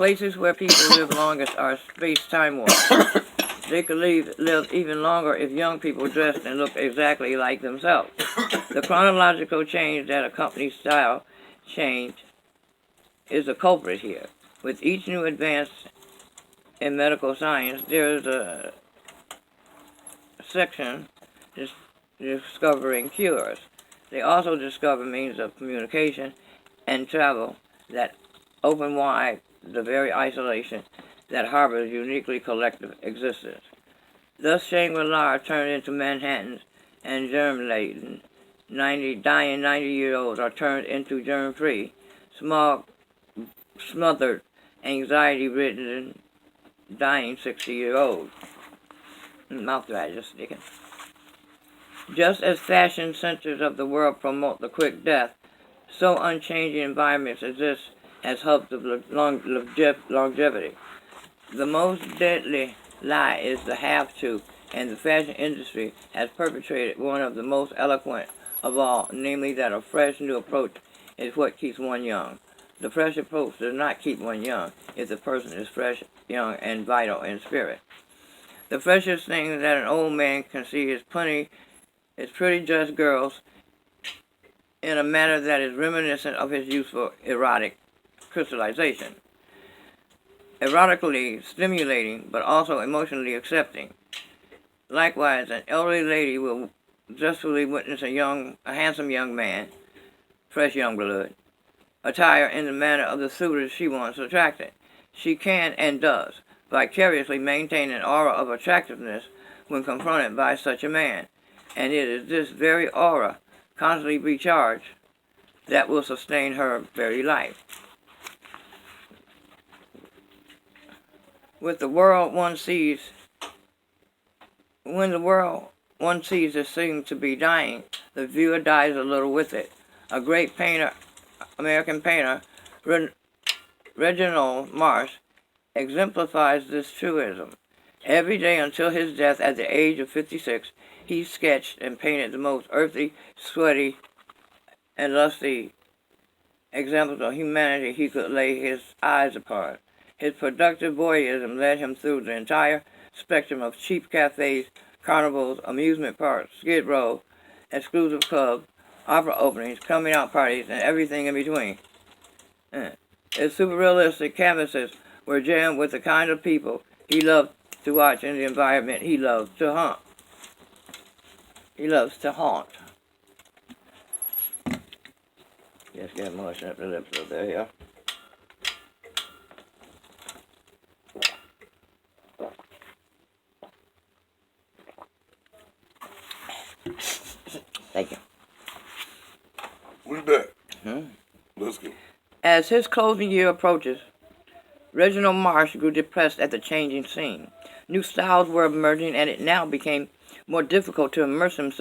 places where people live longest are space-time warps. They could live even longer if young people dressed and looked exactly like themselves. The chronological change that accompanies style change is the culprit here. With each new advance in medical science, there is a section discovering cures. They also discover means of communication and travel that open wide the very isolation that harbors uniquely collective existence. Thus Shangri-La turned into Manhattans, and germ-laden, dying 90-year-olds are turned into germ-free, smothered, anxiety-ridden, dying 60-year-olds. Mouth dry, just sticking. Just as fashion centers of the world promote the quick death, so unchanging environments exist as hubs of longevity. The most deadly lie is the half-truth, and the fashion industry has perpetrated one of the most eloquent of all, namely that a fresh new approach is what keeps one young. The fresh approach does not keep one young if the person is fresh, young, and vital in spirit. The freshest thing that an old man can see is pretty dressed girls in a manner that is reminiscent of his youthful erotic crystallization. Erotically stimulating, but also emotionally accepting. Likewise, an elderly lady will zestfully witness a handsome young man, fresh young blood, attire in the manner of the suitors she wants attracted. She can and does vicariously maintain an aura of attractiveness when confronted by such a man, and it is this very aura, constantly recharged, that will sustain her very life. When the world one sees is seemed to be dying, the viewer dies a little with it. A great painter, American painter, Reginald Marsh, exemplifies this truism. Every day until his death at the age of 56, he sketched and painted the most earthy, sweaty, and lusty examples of humanity he could lay his eyes upon. His productive voyeurism led him through the entire spectrum of cheap cafes, carnivals, amusement parks, skid row, exclusive clubs, opera openings, coming out parties, and everything in between. His super realistic canvases were jammed with the kind of people he loved to watch in the environment he loved to haunt. Just get moisten up the lips a little bit here. Thank you. We're back. Let's go. As his closing year approaches, Reginald Marsh grew depressed at the changing scene. New styles were emerging, and it now became more difficult to immerse himself